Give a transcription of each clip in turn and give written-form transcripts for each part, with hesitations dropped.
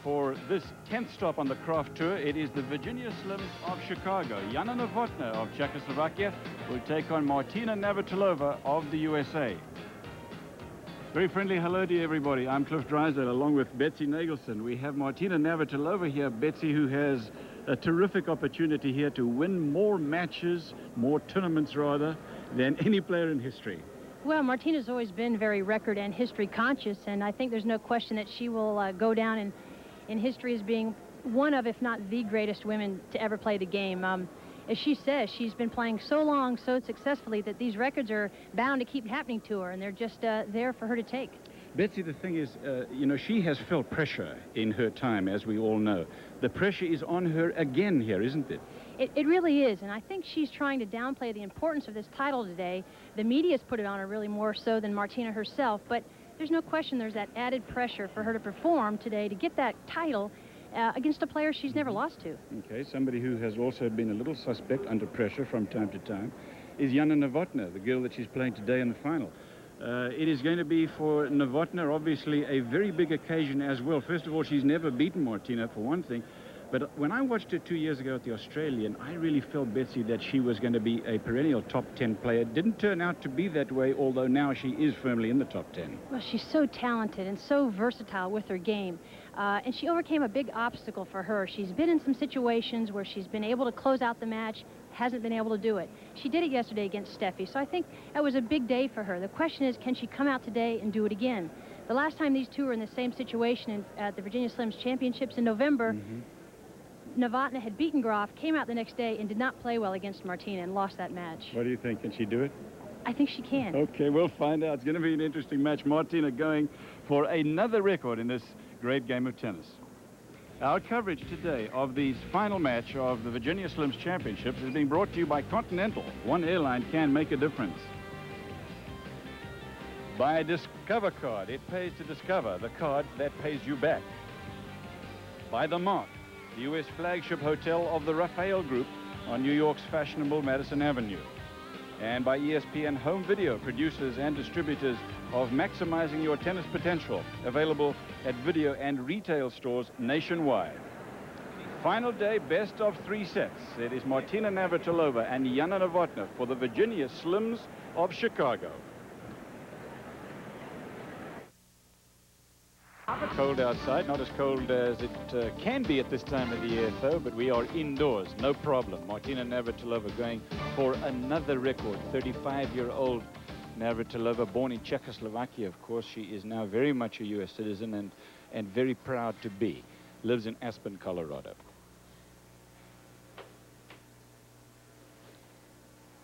For this 10th stop on the craft tour, it is the Virginia Slims of Chicago. Jana Novotna of Czechoslovakia will take on Martina Navratilova of the USA. Very friendly hello to you, everybody. I'm Cliff Drysdale along with Betsy Nagelson. We have Martina Navratilova here, Betsy, who has a terrific opportunity here to win more matches, more tournaments rather, than any player in history. Well, Martina's always been very record and history conscious, and I think there's no question that she will go down in history as being one of, if not the greatest women to ever play the game. As she says, she's been playing so long, so successfully, that these records are bound to keep happening to her, and they're just there for her to take. Betsy, the thing is, you know, she has felt pressure in her time, as we all know. The pressure is on her again here, isn't it? It really is, and I think she's trying to downplay the importance of this title today. The media's put it on her really more so than Martina herself, but there's no question there's that added pressure for her to perform today to get that title against a player she's never lost to. Okay, somebody who has also been a little suspect under pressure from time to time is Jana Novotna, the girl that she's playing today in the final. It is going to be for Novotna, obviously, a very big occasion as well. First of all, she's never beaten Martina, for one thing. But when I watched her 2 years ago at the Australian, I really felt, Betsy, that she was going to be a perennial top 10 player. Didn't turn out to be that way, although now she is firmly in the top 10. Well, she's so talented and so versatile with her game. And she overcame a big obstacle for her. She's been in some situations where she's been able to close out the match, hasn't been able to do it. She did it yesterday against Steffi, so I think that was a big day for her. The question is, can she come out today and do it again? The last time these two were in the same situation at the Virginia Slims Championships in November, Novotna had beaten Graf, came out the next day, and did not play well against Martina and lost that match. What do you think? Can she do it? I think she can. Okay, we'll find out. It's going to be an interesting match. Martina going for another record in this great game of tennis. Our coverage today of the final match of the Virginia Slims Championships is being brought to you by Continental. One airline can make a difference. By Discover Card. It pays to discover, the card that pays you back. By The Mark, the U.S. flagship hotel of the Raphael Group on New York's fashionable Madison Avenue. And by ESPN Home Video, producers and distributors of Maximizing Your Tennis Potential, available at video and retail stores nationwide. Final day, best of 3 sets. It is Martina Navratilova and Jana Novotna for the Virginia Slims of Chicago. Cold outside, not as cold as it can be at this time of the year, though, but we are indoors, no problem. Martina Navratilova going for another record. 35-year-old Navratilova, born in Czechoslovakia, of course. She is now very much a U.S. citizen and very proud to be. Lives in Aspen, Colorado.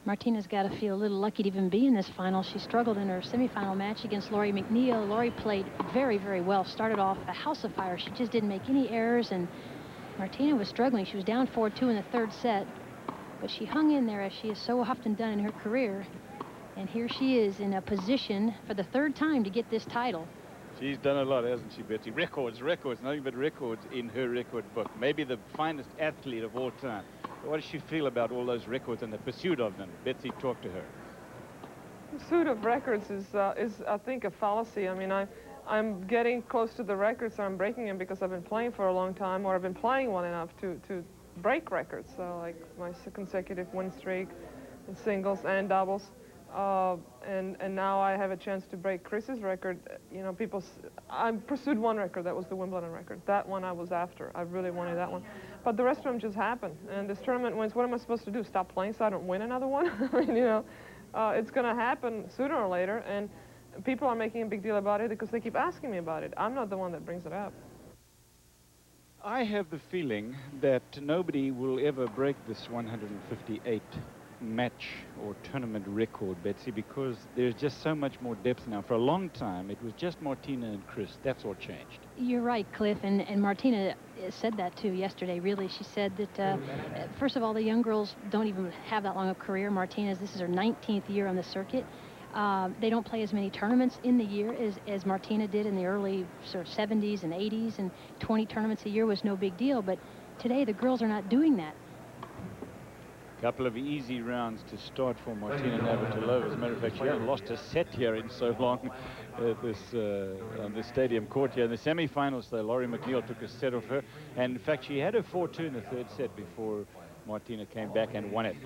Martina's got to feel a little lucky to even be in this final. She struggled in her semifinal match against Laurie McNeil. Laurie played very, very well. Started off a house of fire. She just didn't make any errors, and Martina was struggling. She was down 4-2 in the third set, but she hung in there, as she has so often done in her career. And here she is in a position for the third time to get this title. She's done a lot, hasn't she, Betsy? Records, nothing but records in her record book. Maybe the finest athlete of all time. What does she feel about all those records and the pursuit of them? Betsy, talk to her. Pursuit of records is I think, a fallacy. I mean, I'm getting close to the records, so I'm breaking them because I've been playing for a long time, or I've been playing well enough to break records. So, like my consecutive win streak in singles and doubles. And now I have a chance to break Chris's record. You know, I pursued one record. That was the Wimbledon record. That one I was after. I really wanted that one. But the rest of them just happened. And this tournament wins. What am I supposed to do? Stop playing so I don't win another one? I mean, you know, it's going to happen sooner or later. And people are making a big deal about it because they keep asking me about it. I'm not the one that brings it up. I have the feeling that nobody will ever break this 158 match or tournament record, Betsy, because there's just so much more depth now. For a long time, it was just Martina and Chris. That's all changed. You're right, Cliff, and Martina said that too yesterday, really. She said that, first of all, the young girls don't even have that long a career. Martina's, this is her 19th year on the circuit. They don't play as many tournaments in the year as Martina did in the early sort of 70s and 80s, and 20 tournaments a year was no big deal, but today the girls are not doing that. Couple of easy rounds to start for Martina Navratilova. As a matter of fact, she hasn't lost a set here in so long at on this stadium court here. In the semi-finals, though, Laurie McNeil took a set of her. And in fact, she had a 4-2 in the third set before Martina came back and won it.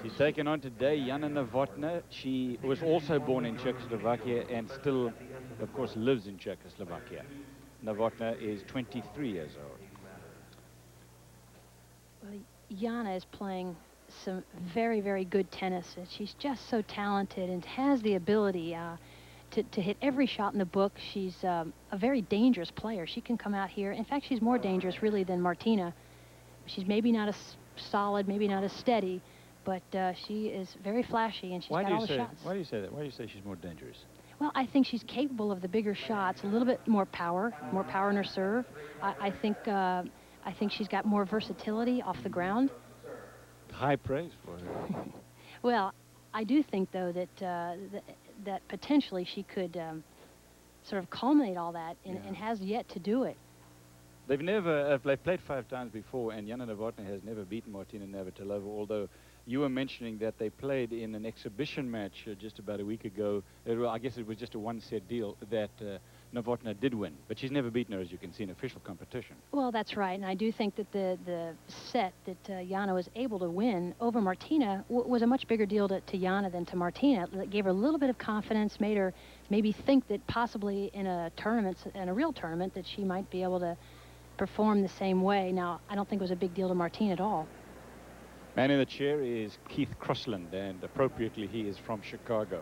She's taken on today Jana Novotna. She was also born in Czechoslovakia and still, of course, lives in Czechoslovakia. Novotna is 23 years old. Well, Jana is playing some very, very good tennis, and she's just so talented and has the ability to hit every shot in the book. She's a very dangerous player. She can come out here. In fact, she's more dangerous, really, than Martina. She's maybe not as solid, maybe not as steady, but she is very flashy, and she's got all the shots. Why do you say that? Why do you say she's more dangerous? Well, I think she's capable of the bigger shots, a little bit more power in her serve. I think she's got more versatility off the ground. High praise for her. Well, I do think, though, that that potentially she could sort of culminate all that and has yet to do it. They've played 5 times before, and Jana Novotna has never beaten Martina Navratilova, although you were mentioning that they played in an exhibition match just about a week ago. I guess it was just a one-set deal that Novotna did win, but she's never beaten her, as you can see, in official competition. Well, that's right, and I do think that the set that Jana was able to win over Martina was a much bigger deal to Jana than to Martina. It gave her a little bit of confidence, made her maybe think that possibly in a real tournament, that she might be able to perform the same way. Now, I don't think it was a big deal to Martina at all. Man in the chair is Keith Crossland, and appropriately he is from Chicago.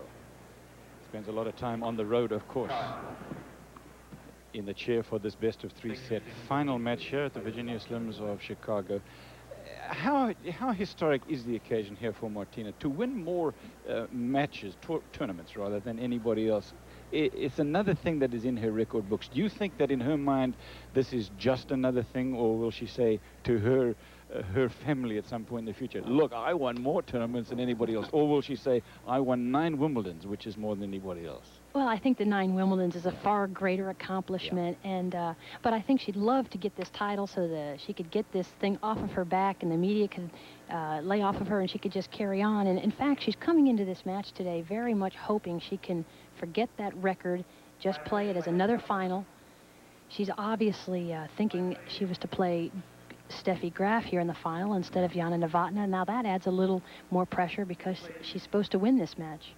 Spends a lot of time on the road, of course. In the chair for this best-of-3 set final match here at the Virginia Slims of Chicago. How historic is the occasion here for Martina to win more matches, tournaments rather, than anybody else? It's another thing that is in her record books. Do you think that in her mind this is just another thing, or will she say to her family at some point in the future, look, I won more tournaments than anybody else? Or will she say, I won 9 Wimbledons, which is more than anybody else? Well, I think the 9 Wimbledons is a far greater accomplishment, and but I think she'd love to get this title so that she could get this thing off of her back and the media could lay off of her and she could just carry on. And in fact, she's coming into this match today very much hoping she can forget that record, just play it as another final. She's obviously thinking she was to play Steffi Graf here in the final instead of Jana Novotna. Now that adds a little more pressure because she's supposed to win this match.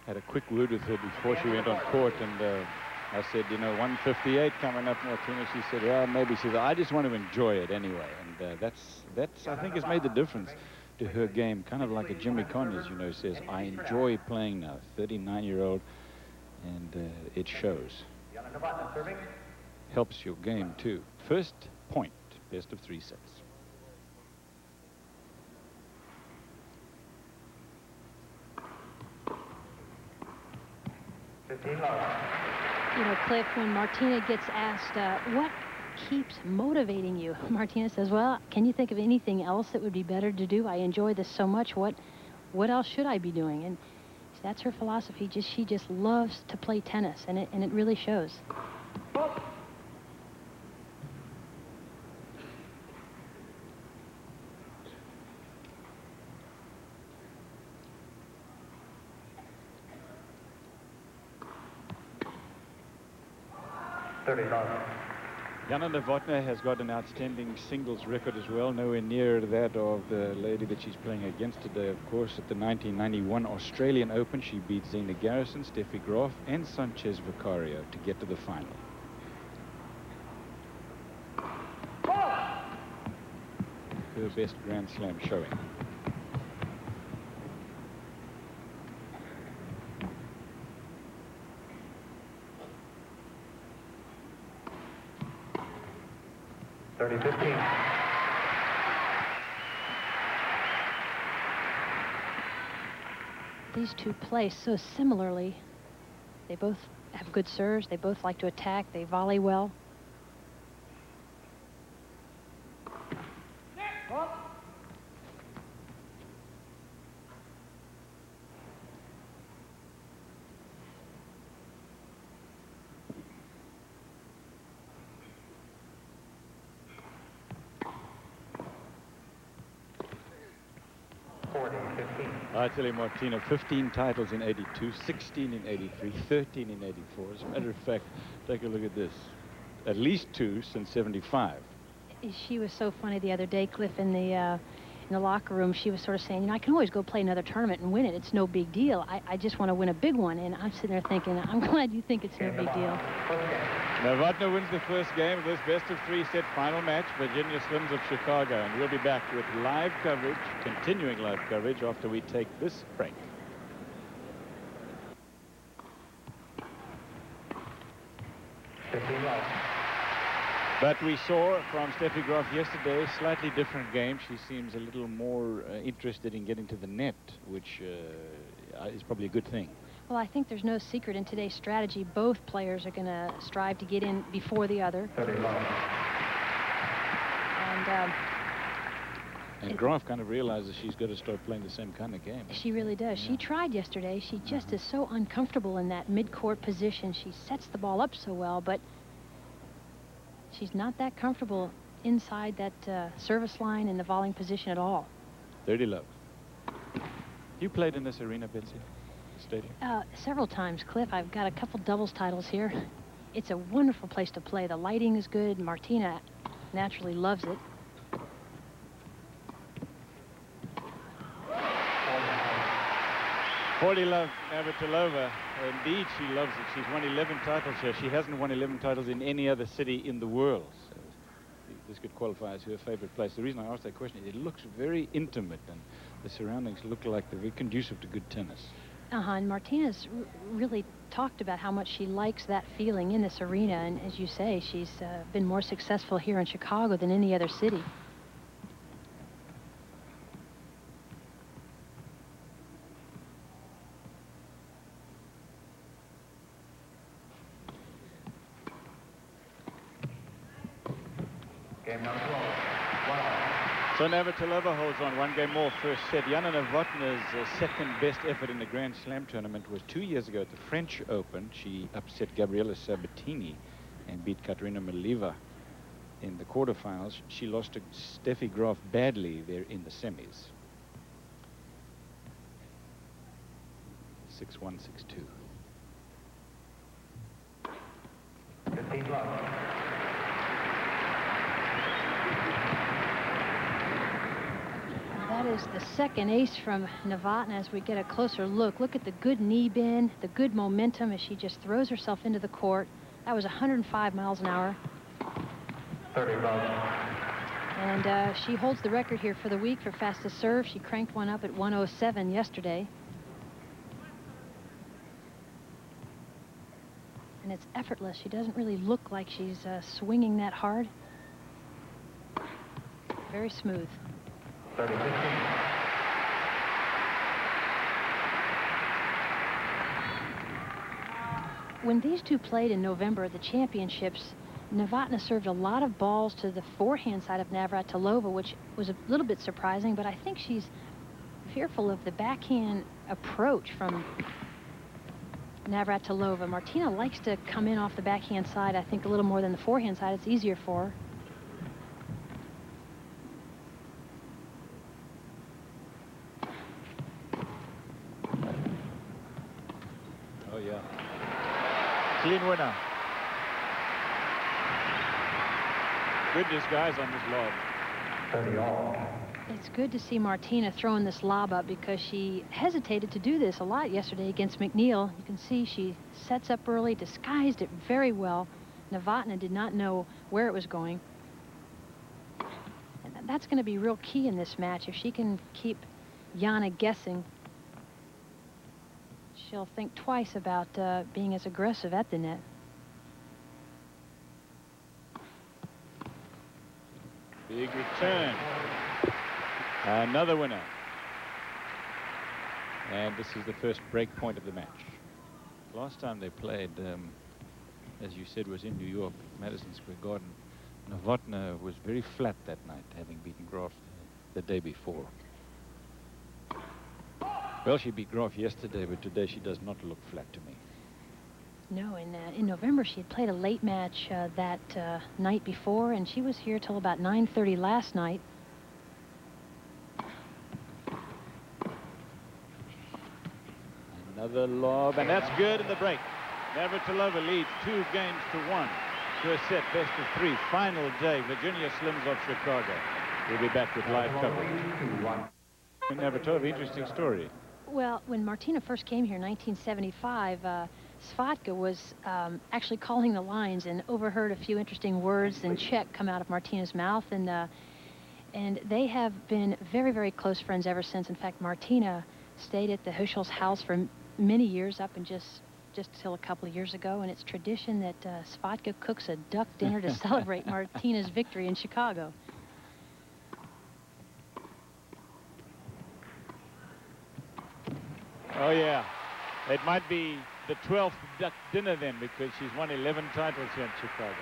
Had a quick word with her before she went on court, and I said, you know, 158 coming up, Martina. She said, well, maybe. She said, I just want to enjoy it anyway. And that's I think has made the difference to her game. Kind of like a Jimmy Connors, you know, says, I enjoy playing now. 39-year-old, and it shows. Helps your game too. First point, best-of-3 sets. You know, Cliff, when Martina gets asked, what keeps motivating you? Martina says, well, can you think of anything else that would be better to do? I enjoy this so much. What else should I be doing? And that's her philosophy. She just loves to play tennis, and it really shows. Jana Novotna has got an outstanding singles record as well, nowhere near that of the lady that she's playing against today, of course. At the 1991 Australian Open, she beat Zena Garrison, Steffi Graf, and Sanchez Vicario to get to the final. Her best Grand Slam showing. These two play so similarly. They both have good serves. They both like to attack. They volley well. I tell you, Martina, 15 titles in 82, 16 in 83, 13 in 84. As a matter of fact, take a look at this. At least 2 since 75. She was so funny the other day, Cliff, in the locker room. She was sort of saying, you know, I can always go play another tournament and win it. It's no big deal. I just want to win a big one. And I'm sitting there thinking, I'm glad you think it's no big deal. Novotna wins the first game of this best-of-3 set final match, Virginia Slims of Chicago. And we'll be back with live coverage, continuing live coverage, after we take this break. But we saw from Steffi Graf yesterday, slightly different game. She seems a little more interested in getting to the net, which is probably a good thing. Well, I think there's no secret in today's strategy. Both players are going to strive to get in before the other. And Graf kind of realizes she's got to start playing the same kind of game. She really does. Yeah. She tried yesterday. She just is so uncomfortable in that mid-court position. She sets the ball up so well, but she's not that comfortable inside that service line in the volleying position at all. 30 love. You played in this arena, Betsy? Stadium? Several times, Cliff. I've got a couple doubles titles here. It's a wonderful place to play. The lighting is good. Martina naturally loves it. Love Navratilova. Indeed, she loves it. She's won 11 titles here. She hasn't won 11 titles in any other city in the world. So this could qualify as her favorite place. The reason I asked that question is it looks very intimate, and the surroundings look like they're very conducive to good tennis. And Martina's really talked about how much she likes that feeling in this arena. And as you say, she's been more successful here in Chicago than any other city. Game number 12. So Navratilova holds on one game more first set. Jana Novotna's second best effort in the Grand Slam tournament was 2 years ago at the French Open. She upset Gabriela Sabatini and beat Katerina Malieva in the quarterfinals. She lost to Steffi Graf badly there in the semis. 6-1, 6-2. 15 love. That is the second ace from Novotna as we get a closer look. Look at the good knee bend, the good momentum as she just throws herself into the court. That was 105 miles an hour. 30 love. And she holds the record here for the week for fastest serve. She cranked one up at 107 yesterday. And it's effortless. She doesn't really look like she's swinging that hard. Very smooth. 30-15. When these two played in November at the championships, Novotna served a lot of balls to the forehand side of Navratilova, which was a little bit surprising, but I think she's fearful of the backhand approach from Navratilova. Martina likes to come in off the backhand side, I think, a little more than the forehand side. It's easier for her. Oh, yeah. Clean winner. Good disguise on this lob. 30 all. It's good to see Martina throwing this lob up because she hesitated to do this a lot yesterday against McNeil. You can see she sets up early, disguised it very well. Novotna did not know where it was going. And that's going to be real key in this match. If she can keep Jana guessing, she'll think twice about being as aggressive at the net. Big return. Another winner. And this is the first break point of the match. Last time they played, as you said, was in New York, Madison Square Garden. Novotna was very flat that night, having beaten Graf the day before. Well, she beat Graf yesterday, but today she does not look flat to me. No, in November she had played a late match that night before, and she was here till about 9:30 last night. Another lob, and that's good in the break. Navratilova leads 2 games to 1 to a set best of 3. Final day, Virginia Slims of Chicago. We'll be back with live coverage. Navratilova, interesting story. Well, when Martina first came here in 1975, Svatka was actually calling the lines and overheard a few interesting words in Czech come out of Martina's mouth, and they have been very, very close friends ever since. In fact, Martina stayed at the Huschel's house for many years, up and just till a couple of years ago, and it's tradition that Svatka cooks a duck dinner to celebrate Martina's victory in Chicago. Oh, yeah. It might be the 12th duck dinner then, because she's won 11 titles here in Chicago.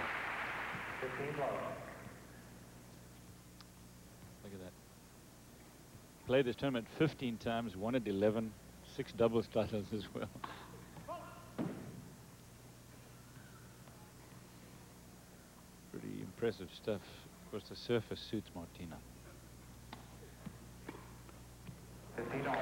15 love. Look at that. Played this tournament 15 times, won it 11, 6 doubles titles as well. Pretty impressive stuff. Of course, the surface suits Martina. 15 all.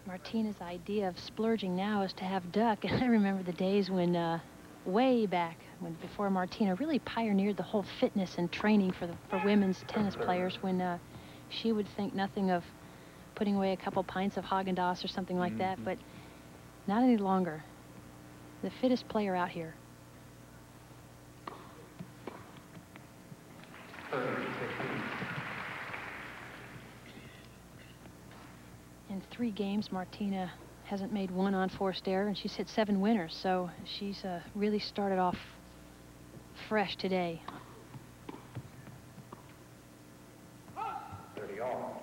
Martina's idea of splurging now is to have duck, and I remember the days when way back before Martina really pioneered the whole fitness and training for women's tennis players, when she would think nothing of putting away a couple pints of Haagen-Dazs or something like that, but not any longer. The fittest player out here. 30-16. In 3 games, Martina hasn't made one unforced error, and she's hit 7 winners, so she's really started off fresh today. 30 all.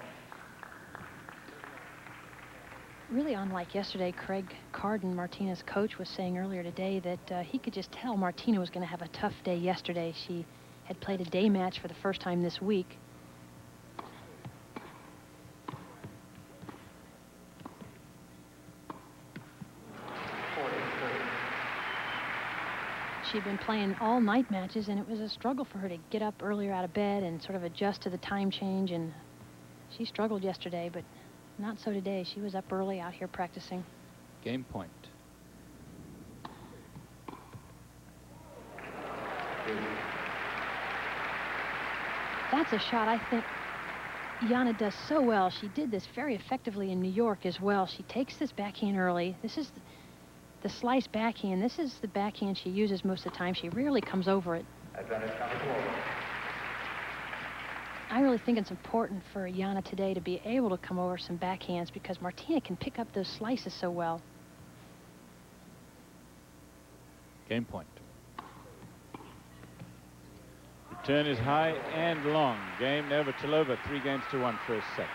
Really unlike yesterday, Craig Carden, Martina's coach, was saying earlier today that he could just tell Martina was going to have a tough day yesterday. She had played a day match for the first time this week. She'd been playing all night matches, and it was a struggle for her to get up earlier out of bed and sort of adjust to the time change, and she struggled yesterday, but not so today. She was up early out here practicing. Game point. That's a shot I think Jana does so well. She did this very effectively in New York as well. She takes this backhand early. This is the slice backhand. This is the backhand she uses most of the time. She rarely comes over it. Advantage Navratilova. I really think it's important for Jana today to be able to come over some backhands, because Martina can pick up those slices so well. Game point. Return is high and long. Game Navratilova, 3 games to 1 first set.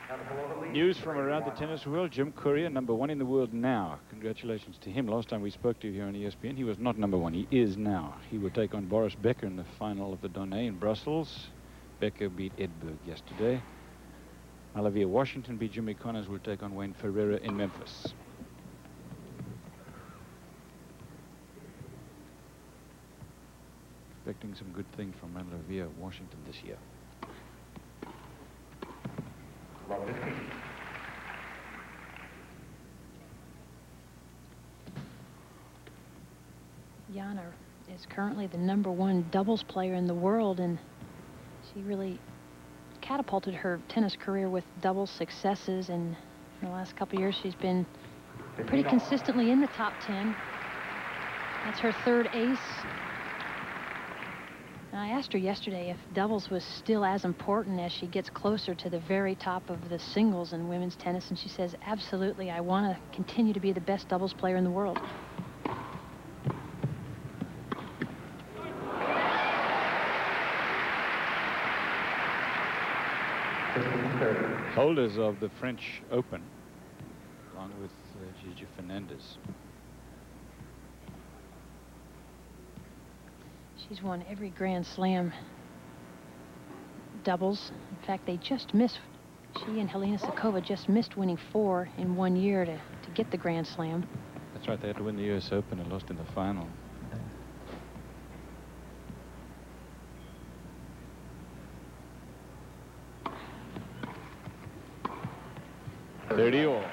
Navratilova leads. News from around the tennis world. Jim Courier, #1 in the world now. Congratulations to him. Last time we spoke to you here on ESPN, he was not #1. He is now. He will take on Boris Becker in the final of the Donnay in Brussels. Becker beat Edberg yesterday. Olivia Washington beat Jimmy Connors. Will take on Wayne Ferreira in Memphis. Expecting some good things from Olivia Washington this year. Love 15. Jana is currently the #1 doubles player in the world, and she really catapulted her tennis career with doubles successes, and in the last couple of years she's been pretty consistently in the top 10. That's her 3rd ace. And I asked her yesterday if doubles was still as important as she gets closer to the very top of the singles in women's tennis, and she says, absolutely, I want to continue to be the best doubles player in the world. Holders of the French Open, along with Gigi Fernandez. She's won every Grand Slam doubles. In fact, they just missed, she and Helena Suková just missed winning 4 in 1 year to get the Grand Slam. That's right, they had to win the US Open and lost in the final. 30 all.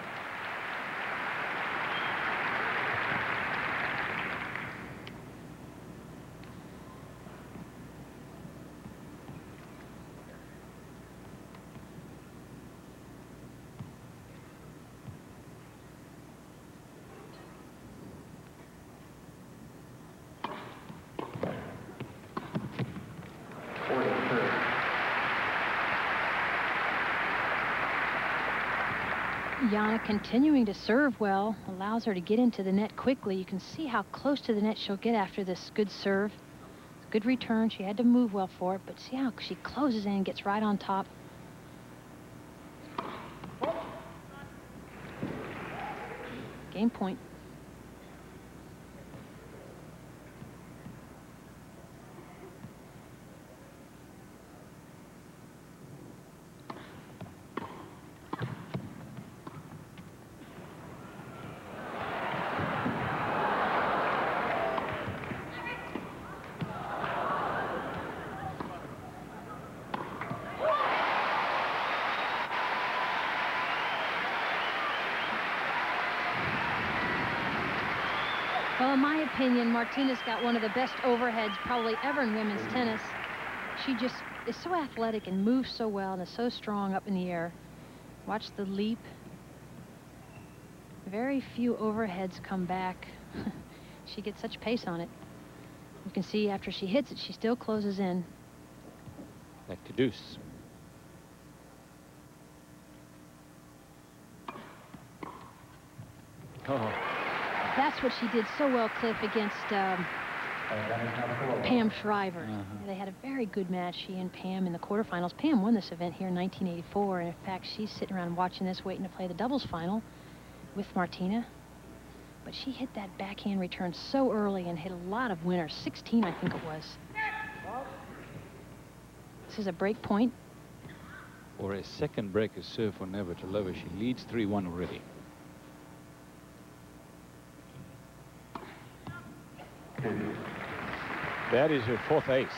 Jana continuing to serve well allows her to get into the net quickly. You can see how close to the net she'll get after this good serve. Good return. She had to move well for it, but see how she closes in and gets right on top. Game point. Well, in my opinion, Martina's got one of the best overheads probably ever in women's tennis. She just is so athletic and moves so well and is so strong up in the air. Watch the leap. Very few overheads come back. She gets such pace on it. You can see after she hits it, she still closes in. Back to deuce. Oh. That's what she did so well, Cliff, against Pam Shriver. They had a very good match, she and Pam, in the quarterfinals. Pam won this event here in 1984, and in fact, she's sitting around watching this, waiting to play the doubles final with Martina. But she hit that backhand return so early and hit a lot of winners, 16, I think it was. This is a break point. Or a second breaker serve for Navratilova. She leads 3-1 already. That is her fourth ace.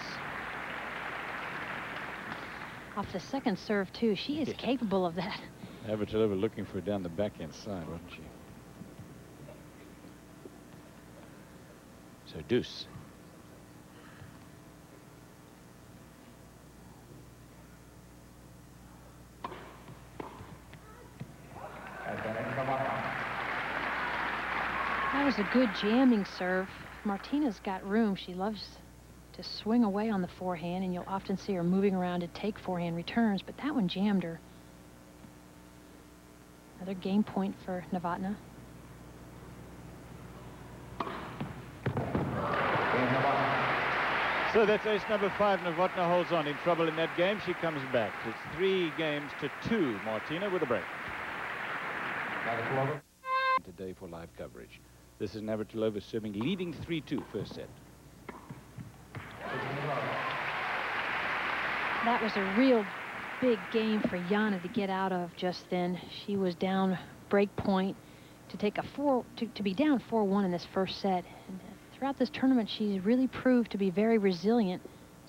Off the second serve, too. She is capable of that. Navratilova looking for it down the backhand side, wasn't she? So deuce. That was a good jamming serve. Martina's got room. She loves to swing away on the forehand, and you'll often see her moving around to take forehand returns, but that one jammed her. Another game point for Novotna. So that's ace number 5. Novotna holds on. In trouble in that game. She comes back. It's 3-2. Martina with a break. Today for live coverage. This is Navratilova serving, leading 3-2 first set. That was a real big game for Jana to get out of just then. She was down break point to take a to be down 4-1 in this first set. And throughout this tournament, she's really proved to be very resilient.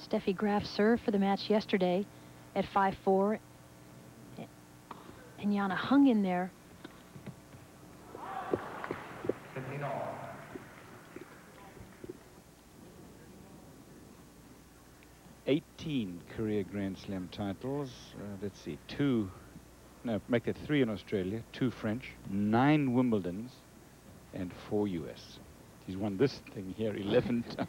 Steffi Graf served for the match yesterday at 5-4, and Jana hung in there. 18 career Grand Slam titles. Let's see, 2, no, make it 3 in Australia, 2 French, 9 Wimbledons, and 4 US. She's won this thing here 11 times.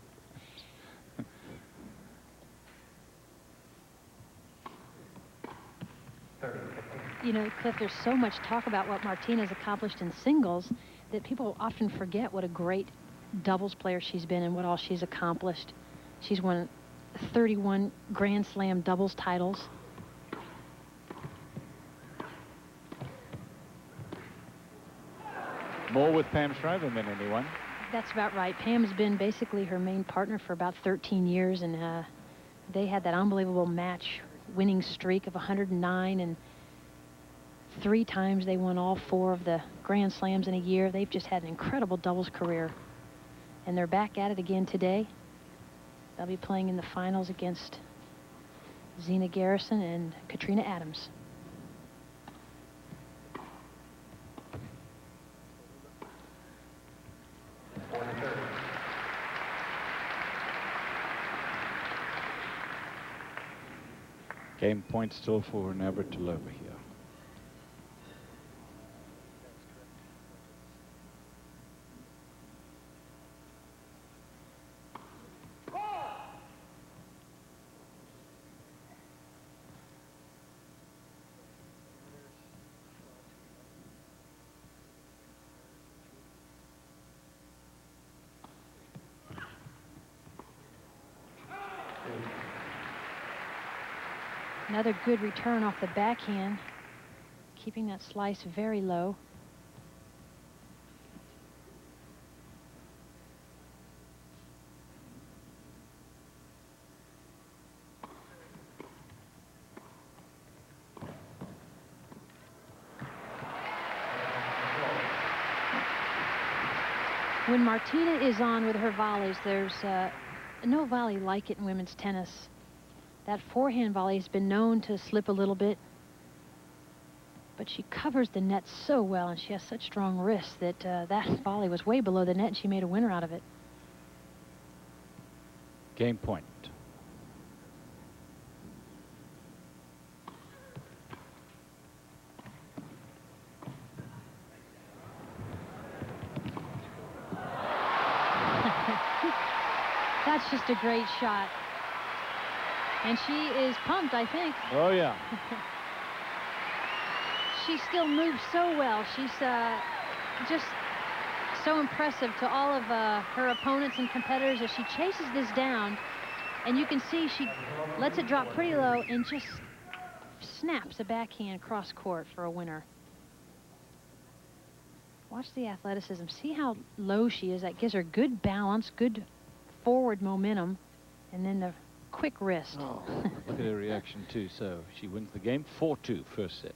You know, Cliff, there's so much talk about what Martina's accomplished in singles that people often forget what a great doubles player she's been and what all she's accomplished. She's won 31 Grand Slam doubles titles. More with Pam Shriver than anyone. That's about right. Pam's been basically her main partner for about 13 years, and they had that unbelievable match winning streak of 109, and 3 times they won all 4 of the Grand Slams in a year. They've just had an incredible doubles career, and they're back at it again today. They'll be playing in the finals against Zina Garrison and Katrina Adams. Game point still for Navratilova here. Another good return off the backhand, keeping that slice very low. When Martina is on with her volleys, there's no volley like it in women's tennis. That forehand volley has been known to slip a little bit, but she covers the net so well, and she has such strong wrists that that volley was way below the net, and she made a winner out of it. Game point. That's just a great shot. And she is pumped, I think. Oh, yeah. She still moves so well. She's just so impressive to all of her opponents and competitors as she chases this down. And you can see she lets it drop pretty low and just snaps a backhand cross court for a winner. Watch the athleticism. See how low she is. That gives her good balance, good forward momentum, and then the quick wrist. Oh, look at her reaction too. So she wins the game 4-2 first set.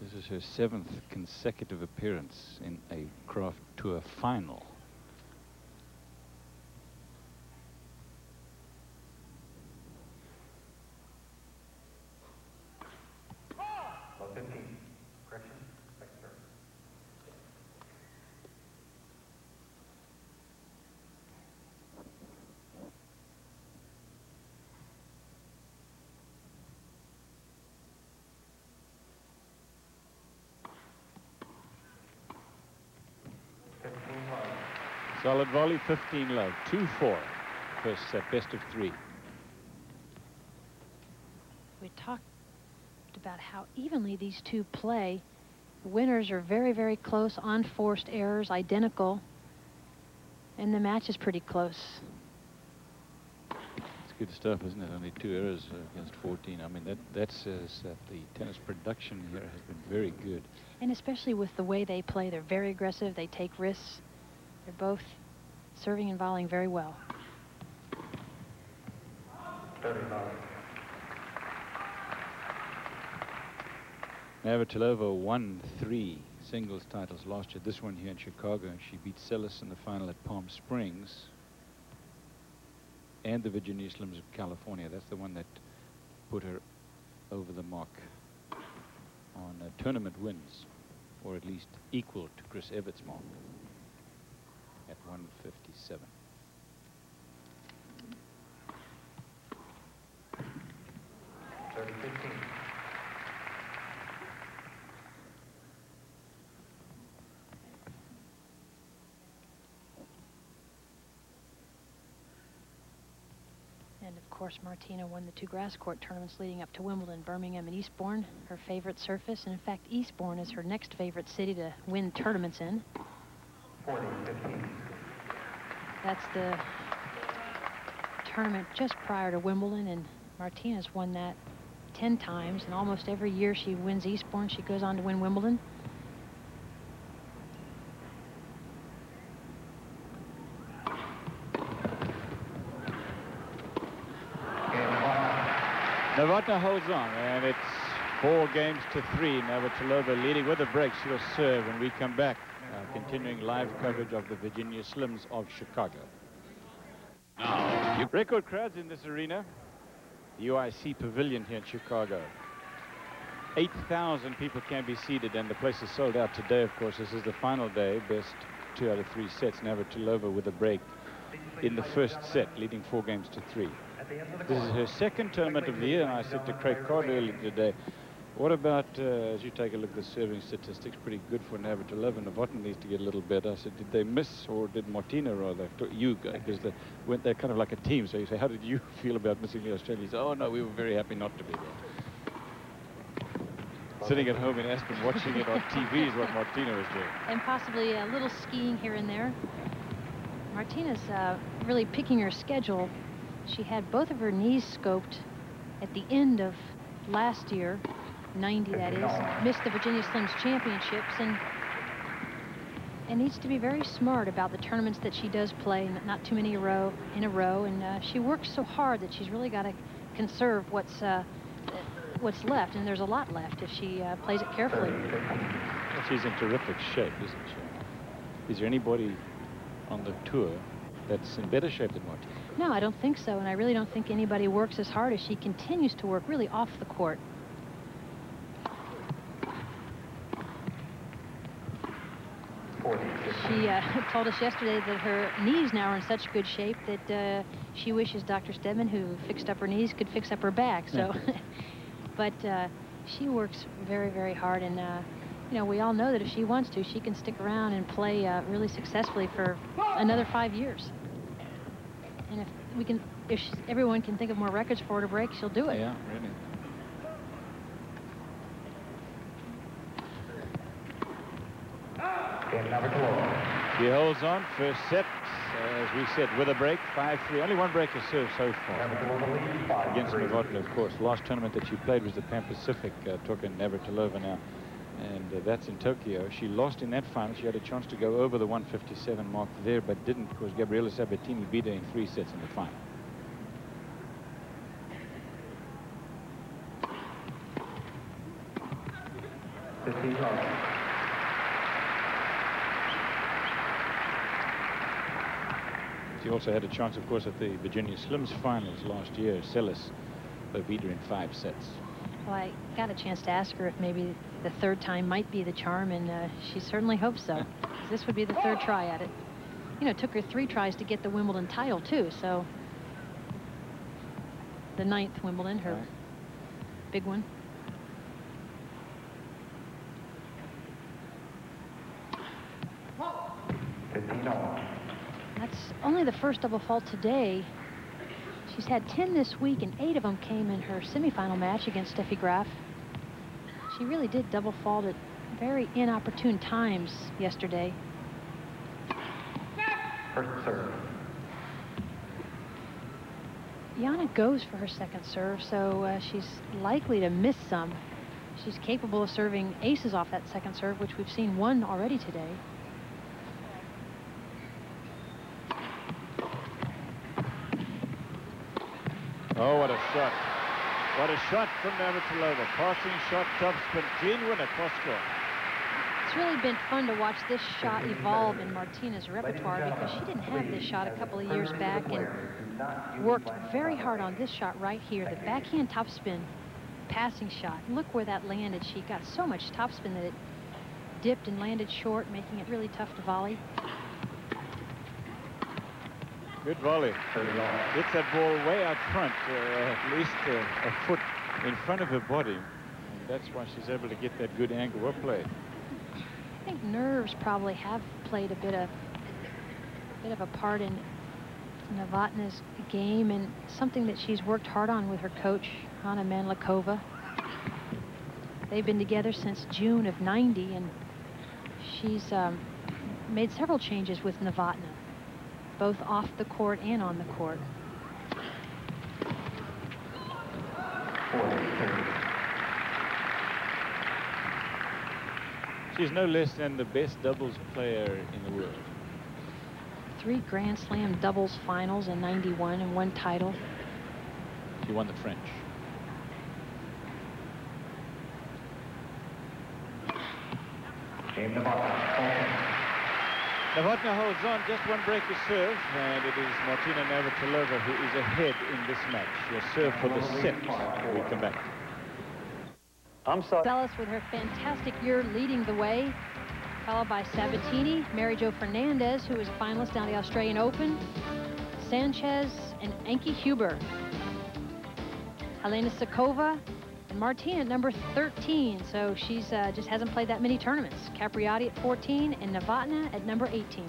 This is her 7th consecutive appearance in a Craft Tour final. Love 15. Correction. Second serve. Solid volley, 15 love, 2-4. First set, best of 3. We talked about how evenly these two play. The winners are very, very close on forced errors, identical. And the match is pretty close. It's good stuff, isn't it? Only 2 errors against 14. I mean, that says that the tennis production here has been very good. And especially with the way they play, they're very aggressive, they take risks. They're both serving and volleying very well. 35. Navratilova won 3 singles titles last year. This one here in Chicago, and she beat Celis in the final at Palm Springs and the Virginia Slims of California. That's the one that put her over the mark on tournament wins, or at least equal to Chris Evert's mark at 157. And of course, Martina won the 2 grass court tournaments leading up to Wimbledon, Birmingham and Eastbourne, her favorite surface. And in fact, Eastbourne is her next favorite city to win tournaments in. 40-15. That's the tournament just prior to Wimbledon, and Martina's won that 10 times, and almost every year she wins Eastbourne, she goes on to win Wimbledon. Novotna holds on, and it's 4 games to 3. Navratilova leading with a break. She'll serve when we come back. Continuing live coverage of the Virginia Slims of Chicago. Now, record crowds in this arena. The UIC Pavilion here in Chicago. 8,000 people can be seated, and the place is sold out today, of course. This is the final day. Best 2 out of 3 sets. Navratilova with a break in the first set, leading 4-3. This is her second tournament of the year, and I said to Craig Card earlier today, what about, as you take a look at the serving statistics, pretty good for Navratilova. Novotna needs to get a little better. I said, did they miss, or did Martina rather, you, because they're kind of like a team. So you say, how did you feel about missing the Australians? Oh, no, we were very happy not to be there. Sitting at home in Aspen watching it on TV is what Martina was doing. And possibly a little skiing here and there. Martina's really picking her schedule. She had both of her knees scoped at the end of last year, 90 that is, missed the Virginia Slims Championships, and needs to be very smart about the tournaments that she does play, not too many in a row, and she works so hard that she's really got to conserve what's left, and there's a lot left if she plays it carefully. Well, she's in terrific shape, isn't she? Is there anybody on the tour that's in better shape than Martina? No, I don't think so, and I really don't think anybody works as hard as she continues to work really off the court. She told us yesterday that her knees now are in such good shape that she wishes Dr. Stedman, who fixed up her knees, could fix up her back. So, but she works very, very hard, and you know, we all know that if she wants to, she can stick around and play really successfully for another 5 years. And if everyone can think of more records for her to break, she'll do it. Yeah, really. He holds on. First set, as we said, with a break, 5-3. Only one break has served so far. Against Novotna, of course. Last tournament that she played was the Pan Pacific, talking Navratilova now. And that's in Tokyo. She lost in that final. She had a chance to go over the 157 mark there, but didn't, because Gabriela Sabatini beat her in 3 sets in the final. She also had a chance, of course, at the Virginia Slims finals last year. Celis beat her in 5 sets. Well, I got a chance to ask her if maybe the third time might be the charm, and she certainly hopes so. This would be the third try at it. You know, it took her 3 tries to get the Wimbledon title, too, so the 9th Wimbledon, her big one. That's only the first double fault today. She's had 10 this week, and 8 of them came in her semifinal match against Steffi Graf. She really did double fault at very inopportune times yesterday. First serve. Yana goes for her second serve, so she's likely to miss some. She's capable of serving aces off that second serve, which we've seen one already today. Oh, what a shot. What a shot from Navratilova. Passing shot, top spin, clean winner, cross court. It's really been fun to watch this shot evolve in Martina's repertoire, because she didn't have this shot a couple of years back and worked very hard on this shot right here, the backhand topspin passing shot. Look where that landed. She got so much topspin that it dipped and landed short, making it really tough to volley. Good volley. Gets that ball way out front, at least a foot in front of her body. And that's why she's able to get that good angle of play. I think nerves probably have played a bit of a part in Novotna's game, and something that she's worked hard on with her coach, Hanna Manlikova. They've been together since June of '90, and she's made several changes with Novotna, both off the court and on the court. She's no less than the best doubles player in the world. 3 Grand Slam doubles finals in '91 and 1 title. She won the French. Novotna holds on, just 1 break to serve, and it is Martina Navratilova who is ahead in this match. She'll serve for the set. We come back. I'm sorry. Bellis with her fantastic year leading the way. Followed by Sabatini, Mary Jo Fernandez, who was a finalist down the Australian Open, Sanchez, and Anke Huber. Helena Sakova and Martina at number 13, so she's just hasn't played that many tournaments. Capriati at 14 and Novotna at number 18.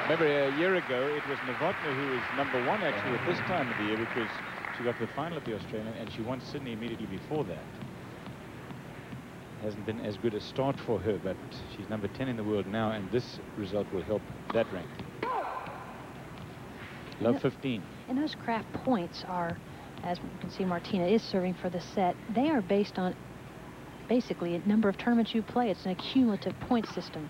Remember, a year ago, it was Novotna who was number 1 actually at this time of the year, because she got to the final of the Australian and she won Sydney immediately before that. Hasn't been as good a start for her, but she's number 10 in the world now, and this result will help that ranking. Love 15. And those craft points are, as you can see, Martina is serving for the set. They are based on basically a number of tournaments you play. It's an accumulative point system.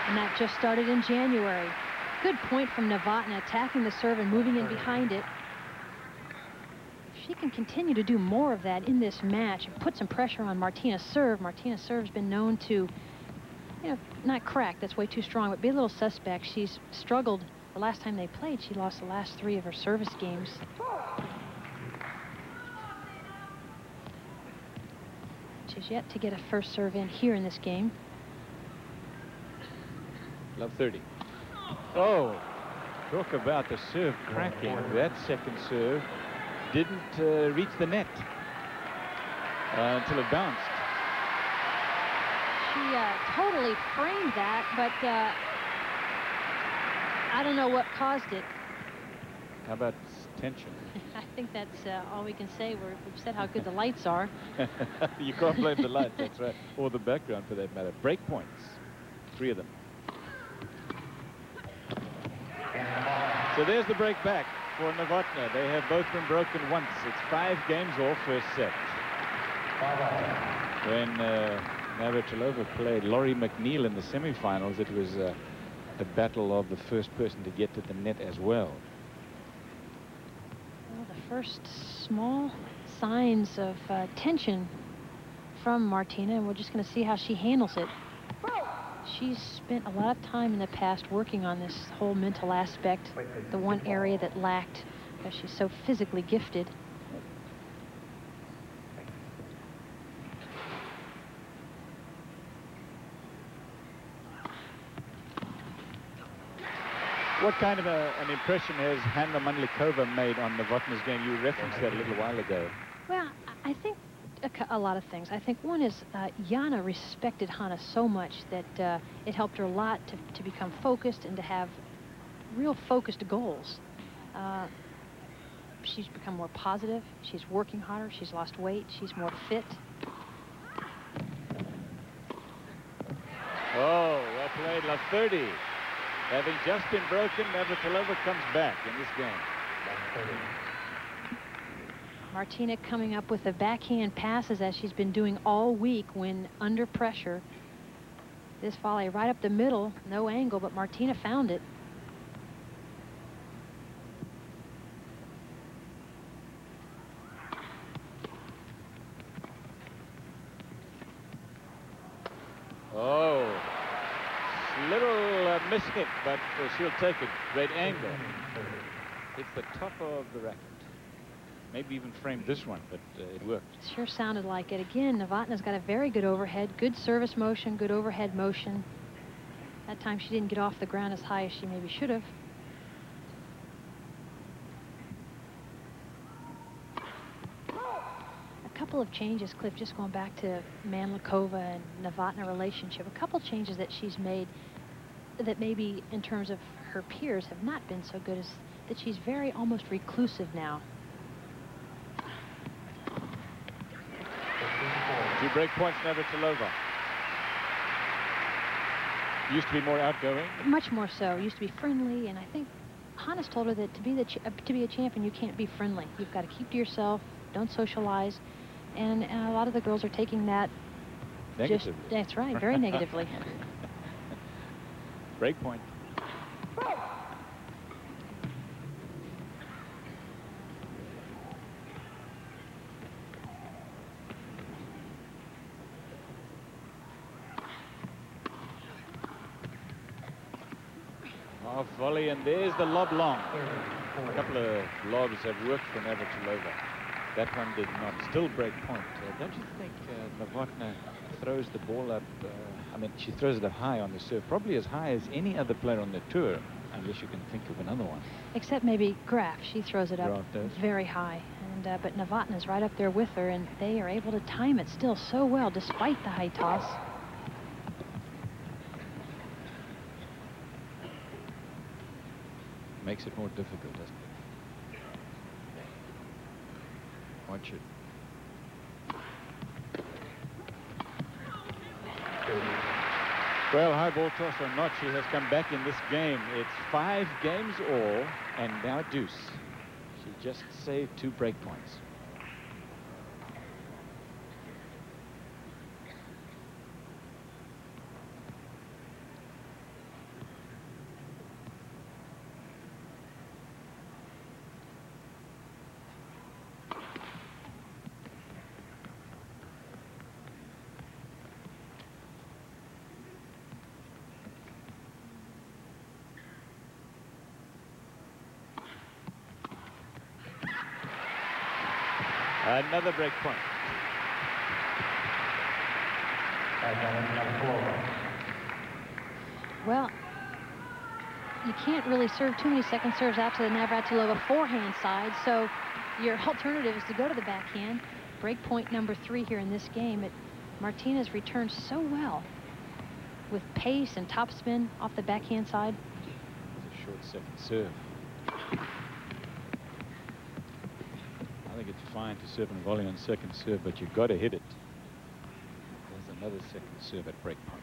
And that just started in January. Good point from Novotna, attacking the serve and moving in behind it. If she can continue to do more of that in this match and put some pressure on Martina's serve. Martina's serve's been known to, you know, not crack, that's way too strong, but be a little suspect. She's struggled. The last time they played, she lost the last 3 of her service games. She's yet to get a first serve in here in this game. Love 30. Oh, talk about the serve cracking. That second serve didn't reach the net until it bounced. She totally framed that, but I don't know what caused it. How about tension? I think that's all we can say. We've said how good the lights are. You can't blame the lights, that's right. Or the background for that matter. Break points. 3 of them. So there's the break back for Novotna. They have both been broken once. It's 5 games off first set. When Navratilova played Laurie McNeil in the semifinals, it was a battle of the first person to get to the net as well. Well, the first small signs of tension from Martina, and we're just going to see how she handles it. She's spent a lot of time in the past working on this whole mental aspect, the one area that lacked, because she's so physically gifted. What kind of an impression has Hanna Mandlikova made on Novotna's game? You referenced that a little while ago. Well, I think a lot of things. I think one is Jana respected Hanna so much that it helped her a lot to become focused and to have real focused goals. She's become more positive. She's working harder. She's lost weight. She's more fit. Oh, well played, love 30. Having just been broken, Navratilova comes back in this game. Martina coming up with the backhand passes as she's been doing all week when under pressure. This volley right up the middle, no angle, but Martina found it. Oh, little mishit, but she'll take it. Great angle. It's the top of the racket. Maybe even framed this one, but it worked. Sure sounded like it. Again, Novotna's got a very good overhead, good service motion, good overhead motion. That time she didn't get off the ground as high as she maybe should have. A couple of changes, Cliff, just going back to Mandlikova and Novotna relationship, a couple changes that she's made that maybe in terms of her peers have not been so good, is that she's very almost reclusive now. 2 break points, Navratilova. Used to be more outgoing. Much more so. Used to be friendly, and I think Hannes told her that to be a champion, you can't be friendly. You've got to keep to yourself, don't socialize, and a lot of the girls are taking that Negatively. That's right, very negatively. Break point. Half volley, and there's the lob long. A couple of lobs have worked for Navratilova. That one did not. Still break point. Don't you think Novotna throws the ball up? I mean, she throws it up high on the serve, probably as high as any other player on the tour, unless you can think of another one. Except maybe Graf. She throws it up Graf does. very high. And but Novotna's right up there with her, and they are able to time it still so well, despite the high toss. Makes it more difficult, doesn't it? Watch it. Well, high ball toss or not, she has come back in this game. It's 5 games all, and now deuce. She just saved 2 break points. Another break point. Well, you can't really serve too many second serves out to the Navratilova forehand side, so your alternative is to go to the backhand. Break point number 3 here in this game. Martinez returned so well with pace and topspin off the backhand side. It's a short second serve. I think it's fine to serve and volley on second serve, but you've got to hit it. There's another second serve at break point.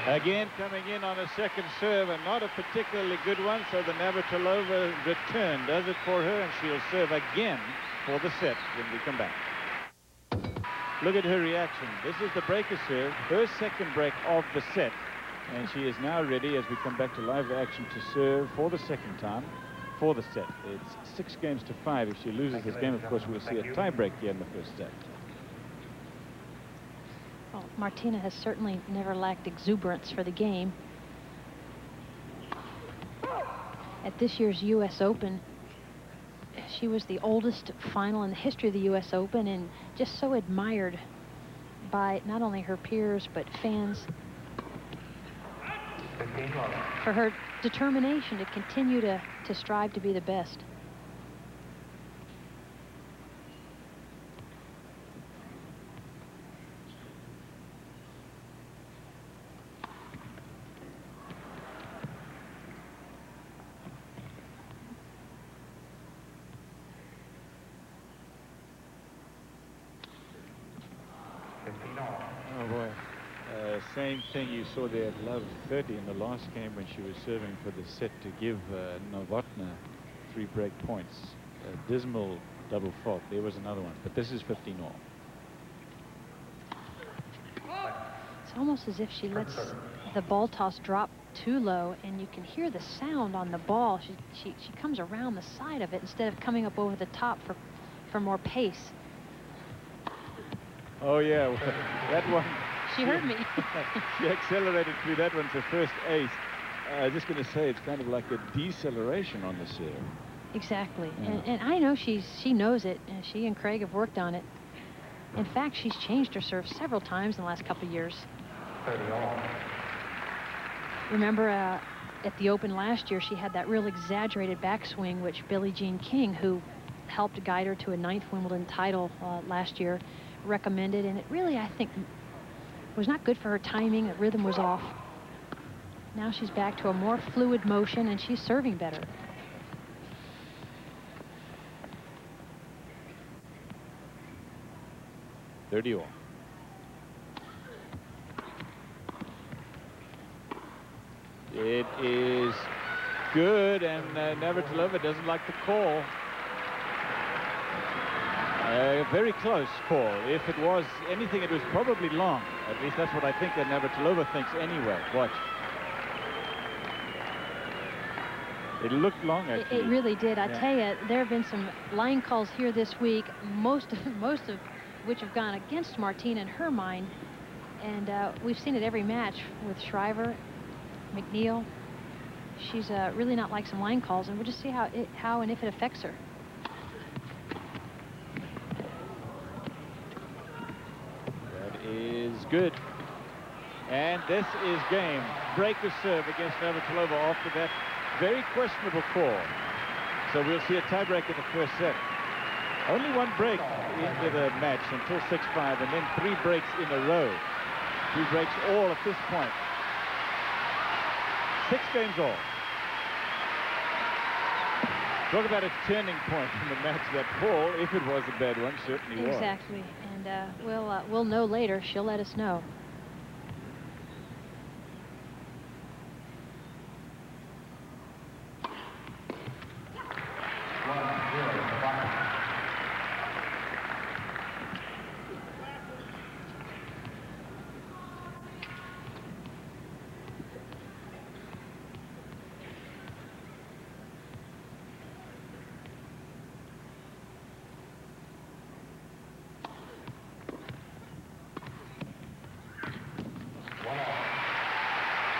Again, coming in on a second serve, and not a particularly good one, so the Navratilova return does it for her, and she'll serve again for the set when we come back. Look at her reaction. This is the breaker serve, her second break of the set. And she is now ready, as we come back to live action, to serve for the second time for the set. It's 6 games to 5. If she loses this game, of course, we'll see a tie break here in the first set. Well, Martina has certainly never lacked exuberance for the game. At this year's U.S. Open, she was the oldest final in the history of the U.S. Open, and just so admired by not only her peers, but fans, for her determination to continue to strive to be the best. Oh boy. Same thing you saw there at love 30 in the last game when she was serving for the set to give Novotna 3 break points. A dismal double fault. There was another one, but this is 15 all. It's almost as if she lets the ball toss drop too low, and you can hear the sound on the ball. She comes around the side of it instead of coming up over the top for more pace. Oh yeah, that one. She heard me. She accelerated through that one for first ace. I'm just going to say it's kind of like a deceleration on the serve. Exactly. Yeah. And I know she knows it, and she and Craig have worked on it. In fact, she's changed her serve several times in the last couple of years. Remember at the Open last year, she had that real exaggerated backswing, which Billie Jean King, who helped guide her to a 9th Wimbledon title last year, recommended, and it really, I think, was not good for her timing. The rhythm was off. Now she's back to a more fluid motion, and she's serving better. $30 all. It is good, and Navratilova doesn't like the call. Very close call. If it was anything, it was probably long. At least that's what I think that Navratilova thinks anyway. Watch. It looked long, actually. It really did. I Yeah. tell you, there have been some line calls here this week, most of which have gone against Martina in her mind. And we've seen it every match with Shriver, McNeil. She's really not like some line calls, and we'll just see how and if it affects her. That is good. And this is game. Break the serve against Navratilova after that very questionable call. So we'll see a tiebreak in the first set. Only one break into the match until 6-5, and then 3 breaks in a row. 3 breaks all at this point. 6 games all. Talk about a turning point in the match. That fall, if it was a bad one, certainly was. Exactly. And we'll know later. She'll let us know.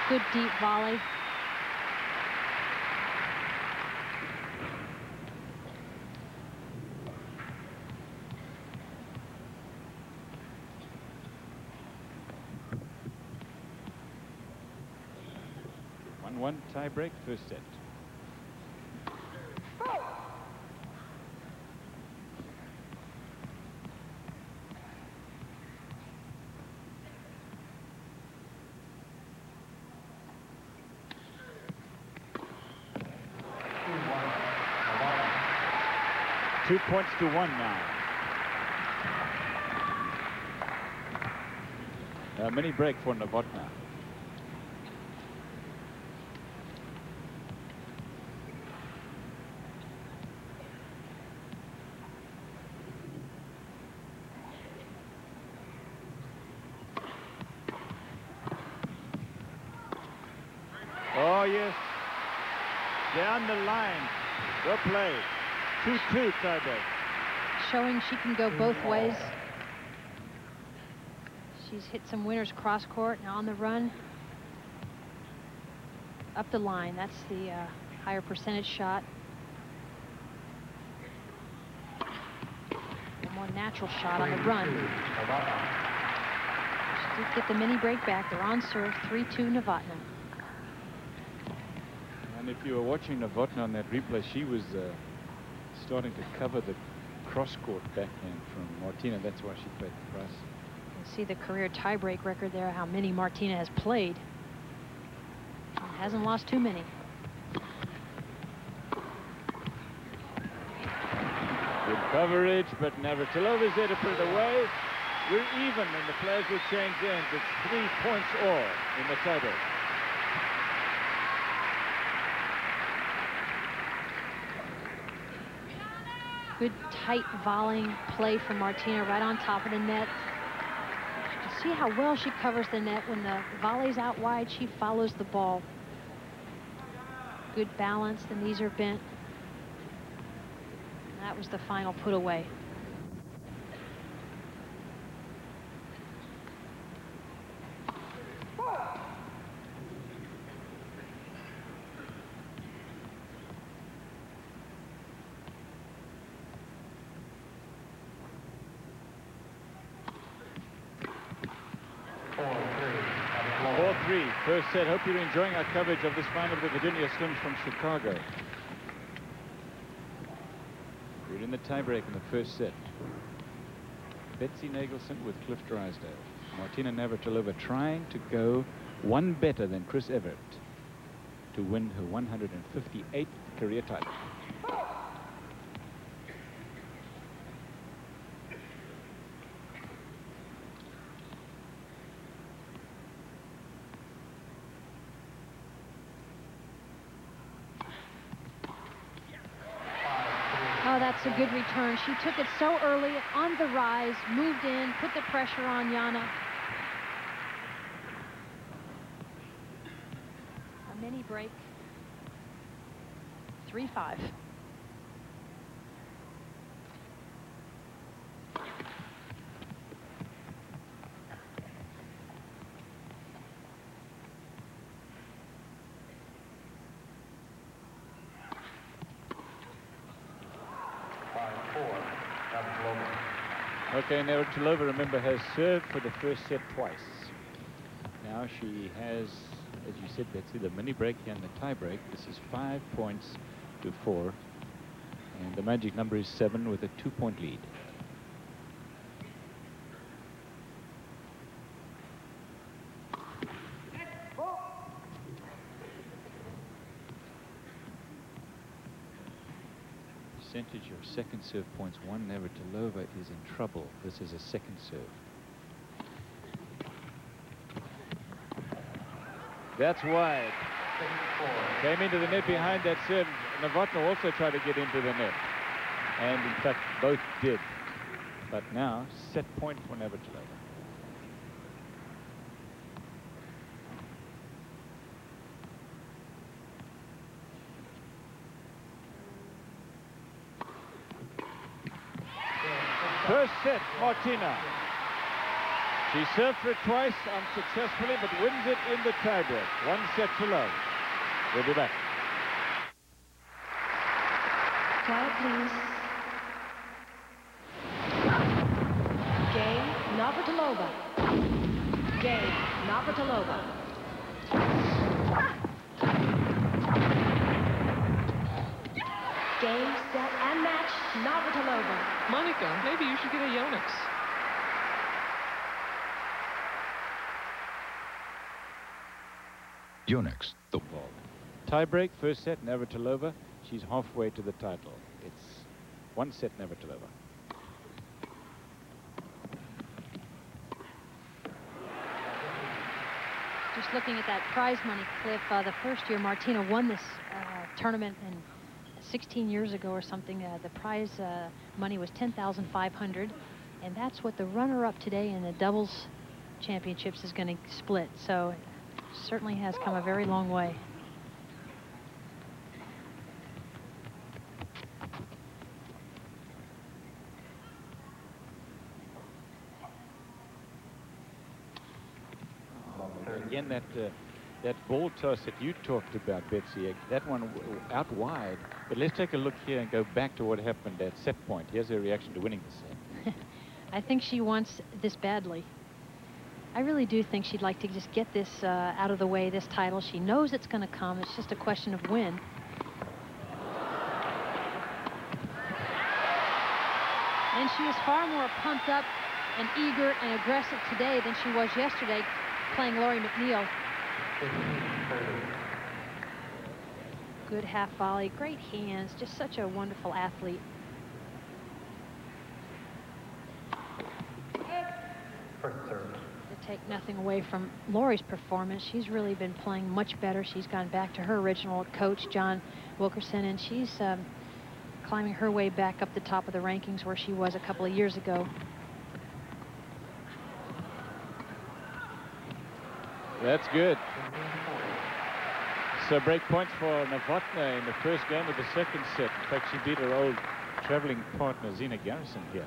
Good deep volley. One tie break, first set. Two points to 1 now. A mini break for Novotna. Oh, yes. Down the line. Well played. 2-2 tiebreak. Showing she can go both ways. She's hit some winners cross court. Now on the run. Up the line. That's the higher percentage shot. A more natural shot on the run. She did get the mini break back. They're on serve. 3-2 Novotna. And if you were watching Novotna on that replay, she was starting to cover the cross-court backhand from Martina. That's why she paid the price. You can see the career tiebreak record there, how many Martina has played. She hasn't lost too many. Good coverage, but Navratilova is there to put it away. We're even, and the players will change ends. It's 3 points all in the tiebreak. Good tight volleying play from Martina right on top of the net. You can see how well she covers the net. When the volley's out wide, she follows the ball. Good balance. The knees are bent. And that was the final put away. First set. Hope you're enjoying our coverage of this final of the Virginia Slims from Chicago. We're in the tiebreak in the first set. Betsy Nagelson with Cliff Drysdale. Martina Navratilova trying to go one better than Chris Evert to win her 158th career title. Oh, that's a good return. She took it so early, on the rise, moved in, put the pressure on Jana. A mini break. 3-5. Okay, Navratilova, remember, has served for the first set twice. Now she has, as you said, Betsy, the mini break and the tie break. This is 5 points to 4. And the magic number is 7 with a 2-point lead. Percentage of second serve points won. Navratilova is in trouble. This is a second serve. That's wide. Came into the net behind that serve. Novotna also tried to get into the net. And in fact, both did. But now, set point for Navratilova. First set, Martina. She served for it twice unsuccessfully, but wins it in the tiebreak. 1 set to love. We'll be back. Quiet, please. Game, Navratilova. Game, Navratilova. Game, set, and match, Navratilova. Monica, maybe you should get a Yonex. Yonex, the ball. Tiebreak, first set, Navratilova. She's halfway to the title. It's 1 set, Navratilova. Just looking at that prize money, Cliff, the first year Martina won this tournament, and 16 years ago or something, the prize money was $10,500, and that's what the runner-up today in the doubles championships is going to split. So it certainly has come a very long way. Again, that ball toss that you talked about, Betsy, that one out wide. But let's take a look here and go back to what happened at set point. Here's her reaction to winning the set. I think she wants this badly. I really do think she'd like to just get this out of the way, this title. She knows it's going to come. It's just a question of when. And she is far more pumped up and eager and aggressive today than she was yesterday playing Lori McNeil. Good half volley, great hands, just such a wonderful athlete. First serve. To take nothing away from Lori's performance, she's really been playing much better. She's gone back to her original coach, John Wilkerson, and she's climbing her way back up the top of the rankings where she was a couple of years ago. That's good. So break points for Novotna in the first game of the second set. In fact, she beat her old traveling partner, Zina Garrison, here.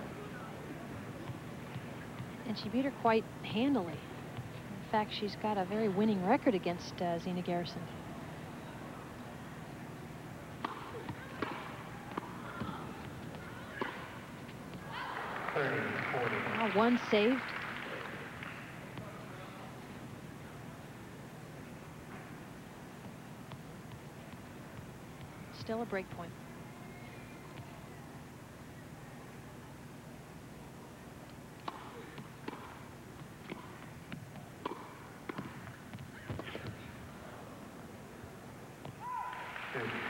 And she beat her quite handily. In fact, she's got a very winning record against Zina Garrison. Now one saved. Still a break point.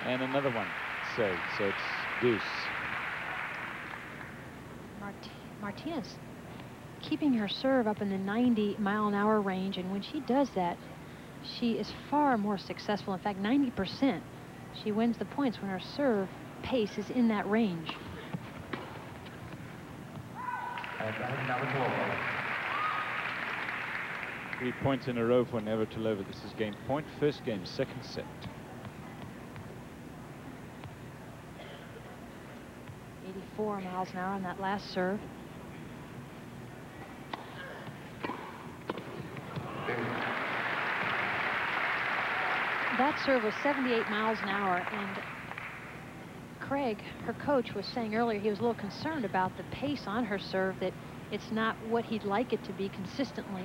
And another one saved, so it's deuce. Martina's keeping her serve up in the 90-mile-an-hour range, and when she does that, she is far more successful. In fact, 90%. She wins the points when her serve pace is in that range. And Navratilova. 3 points in a row for Navratilova. This is game point, first game, second set. 84 miles an hour on that last serve. That serve was 78 miles an hour, and Craig, her coach, was saying earlier he was a little concerned about the pace on her serve, that It's not what he'd like it to be consistently.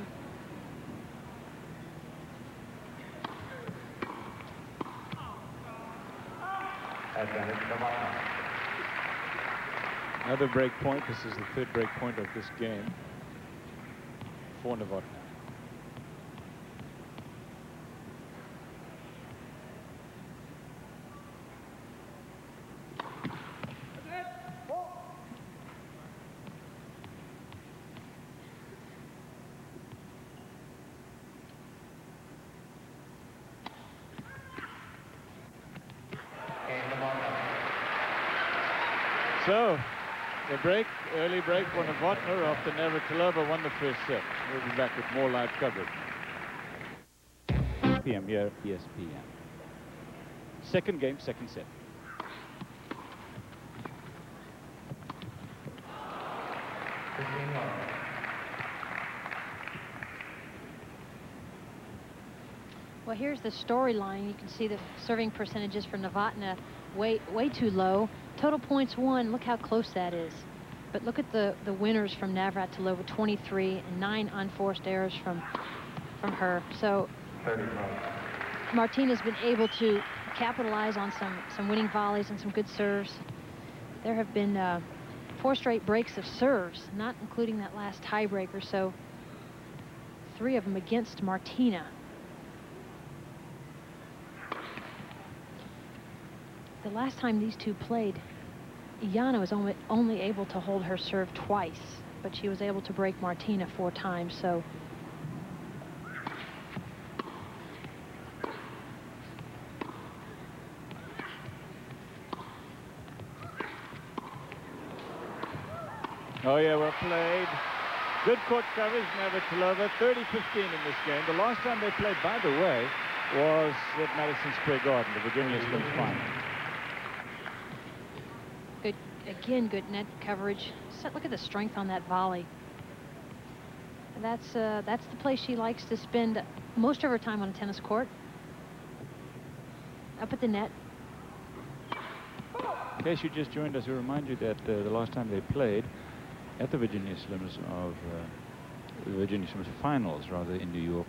Advantage Novotna. Another break point. This is the third break point of this game for Novotna. So, the break, early break for Novotna after Navratilova won the first set. We'll be back with more live coverage. PM here, ESPN. Second game, second set. Well, here's the storyline. You can see the serving percentages for Novotna way too low. Total points won. Look how close that is. But look at the winners from Navratilova, 23, and 9 unforced errors from her. So Martina's been able to capitalize on some winning volleys and some good serves. There have been 4 straight breaks of serves, not including that last tiebreaker. So 3 of them against Martina. The last time these two played, Iyana was only able to hold her serve twice, but she was able to break Martina 4 times, so. Oh yeah, well played. Good court coverage, Navratilova, 30-15 in this game. The last time they played, by the way, was at Madison Square Garden, the Virginia Slims final. Again, good net coverage. Look at the strength on that volley. That's the place she likes to spend most of her time on a tennis court. Up at the net. In case you just joined us, we remind you that the last time they played at the Virginia Slims the Virginia Slims finals, rather, in New York,